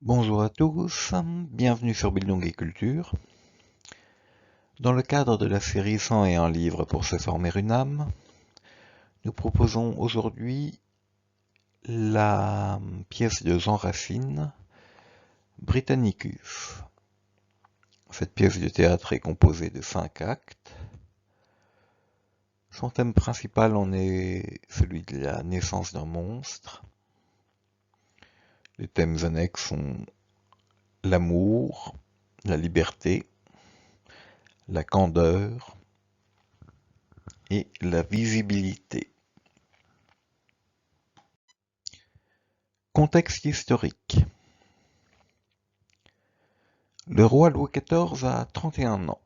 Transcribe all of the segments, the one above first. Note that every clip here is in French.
Bonjour à tous, bienvenue sur Bildung et Culture. Dans le cadre de la série 101 livres pour se former une âme, nous proposons aujourd'hui la pièce de Jean Racine, Britannicus. Cette pièce de théâtre est composée de 5 actes. Son thème principal en est celui de la naissance d'un monstre. Les thèmes annexes sont l'amour, la liberté, la candeur et la visibilité. Contexte historique. Le roi Louis XIV a 31 ans.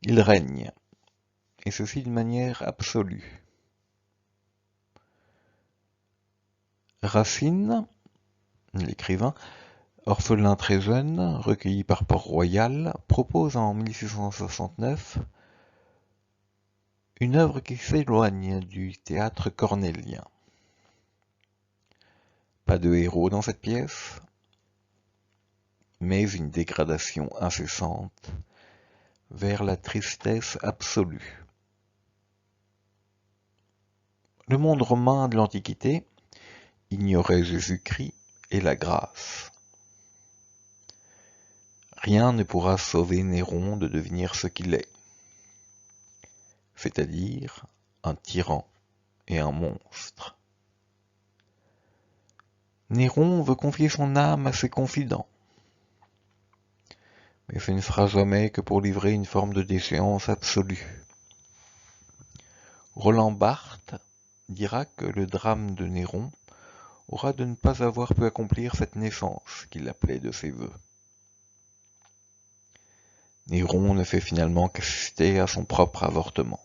Il règne, et ceci d'une manière absolue. Racine, l'écrivain, orphelin très jeune, recueilli par Port-Royal, propose en 1669 une œuvre qui s'éloigne du théâtre cornélien. Pas de héros dans cette pièce, mais une dégradation incessante vers la tristesse absolue. Le monde romain de l'Antiquité ignorait Jésus-Christ et la grâce. Rien ne pourra sauver Néron de devenir ce qu'il est, c'est-à-dire un tyran et un monstre. Néron veut confier son âme à ses confidents, mais ce ne sera jamais que pour livrer une forme de déchéance absolue. Roland Barthes dira que le drame de Néron aura de ne pas avoir pu accomplir cette naissance qu'il appelait de ses vœux. Néron ne fait finalement qu'assister à son propre avortement.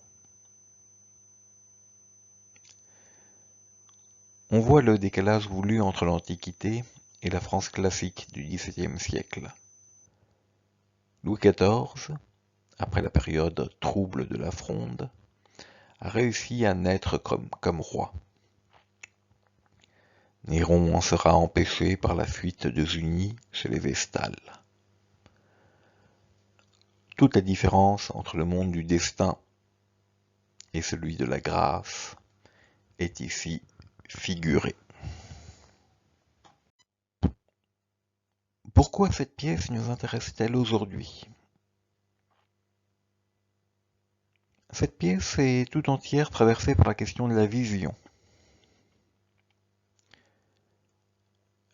On voit le décalage voulu entre l'Antiquité et la France classique du XVIIe siècle. Louis XIV, après la période trouble de la Fronde, a réussi à naître comme roi. Néron en sera empêché par la fuite de Zunie chez les Vestales. Toute la différence entre le monde du destin et celui de la grâce est ici figurée. Pourquoi cette pièce nous intéresse-t-elle aujourd'hui ? Cette pièce est tout entière traversée par la question de la vision.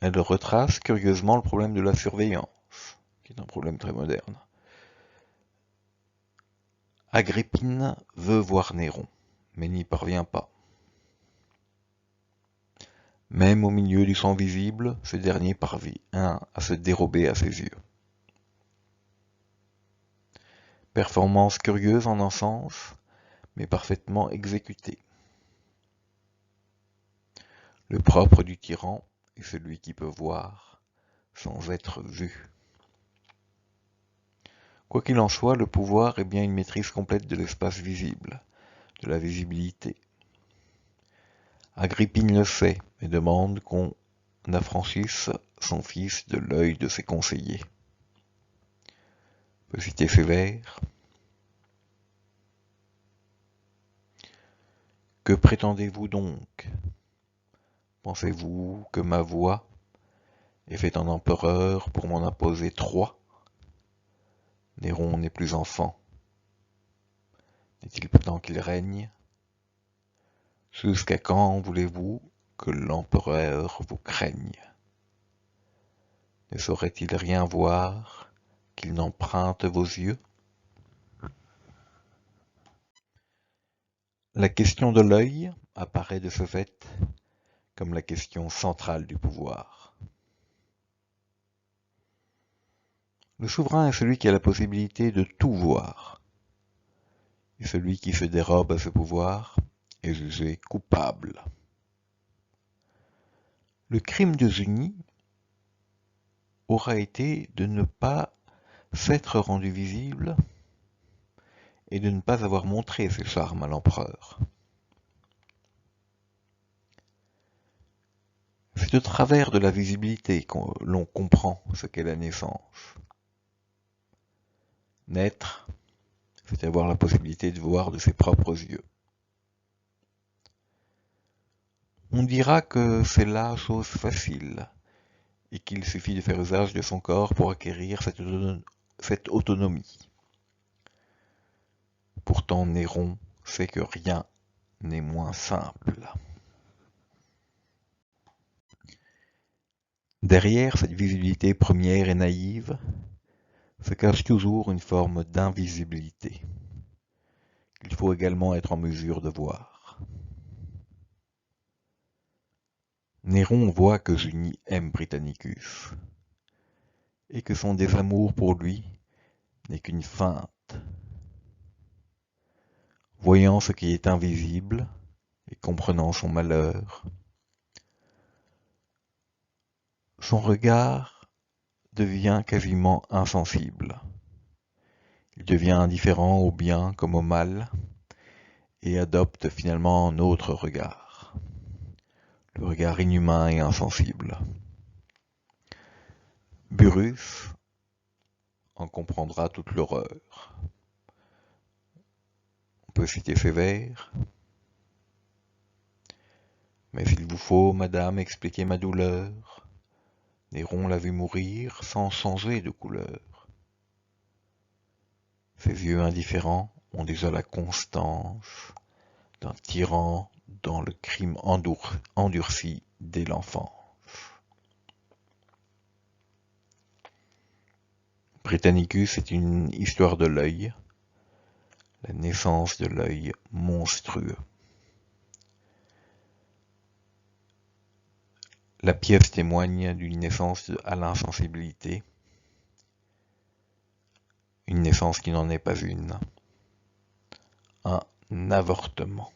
Elle retrace curieusement le problème de la surveillance, qui est un problème très moderne. Agrippine veut voir Néron, mais n'y parvient pas. Même au milieu du sang visible, ce dernier parvient à se dérober à ses yeux. Performance curieuse en un sens, mais parfaitement exécutée. Le propre du tyran est celui qui peut voir sans être vu. Quoi qu'il en soit, le pouvoir est bien une maîtrise complète de l'espace visible, de la visibilité. Agrippine le sait et demande qu'on affranchisse son fils de l'œil de ses conseillers. Je peux citer ces vers. Que prétendez-vous donc? Pensez-vous que ma voix ait fait un empereur pour m'en imposer 3? Néron n'est plus enfant. N'est-il pas temps qu'il règne? Jusqu'à quand voulez-vous que l'empereur vous craigne? Ne saurait-il rien voir qu'il n'emprunte vos yeux? La question de l'œil apparaît de ce fait comme la question centrale du pouvoir. Le souverain est celui qui a la possibilité de tout voir, et celui qui se dérobe à ce pouvoir est jugé coupable. Le crime de Zunie aura été de ne pas s'être rendu visible et de ne pas avoir montré ses charmes à l'empereur. C'est au travers de la visibilité que l'on comprend ce qu'est la naissance. Naître, c'est avoir la possibilité de voir de ses propres yeux. On dira que c'est la chose facile et qu'il suffit de faire usage de son corps pour acquérir cette autonomie. Pourtant, Néron sait que rien n'est moins simple. Derrière cette visibilité première et naïve se cache toujours une forme d'invisibilité qu'il faut également être en mesure de voir. Néron voit que Junie aime Britannicus et que son désamour pour lui n'est qu'une feinte. Voyant ce qui est invisible et comprenant son malheur, son regard devient quasiment insensible. Il devient indifférent au bien comme au mal et adopte finalement un autre regard, le regard inhumain et insensible. Burrus en comprendra toute l'horreur. On peut citer ces vers. Mais il vous faut, madame, expliquer ma douleur. Néron l'a vu mourir sans changer de couleur. Ses yeux indifférents ont déjà la constance d'un tyran dans le crime endurci dès l'enfance. Britannicus est une histoire de l'œil, la naissance de l'œil monstrueux. La pièce témoigne d'une naissance à l'insensibilité, une naissance qui n'en est pas une, un avortement.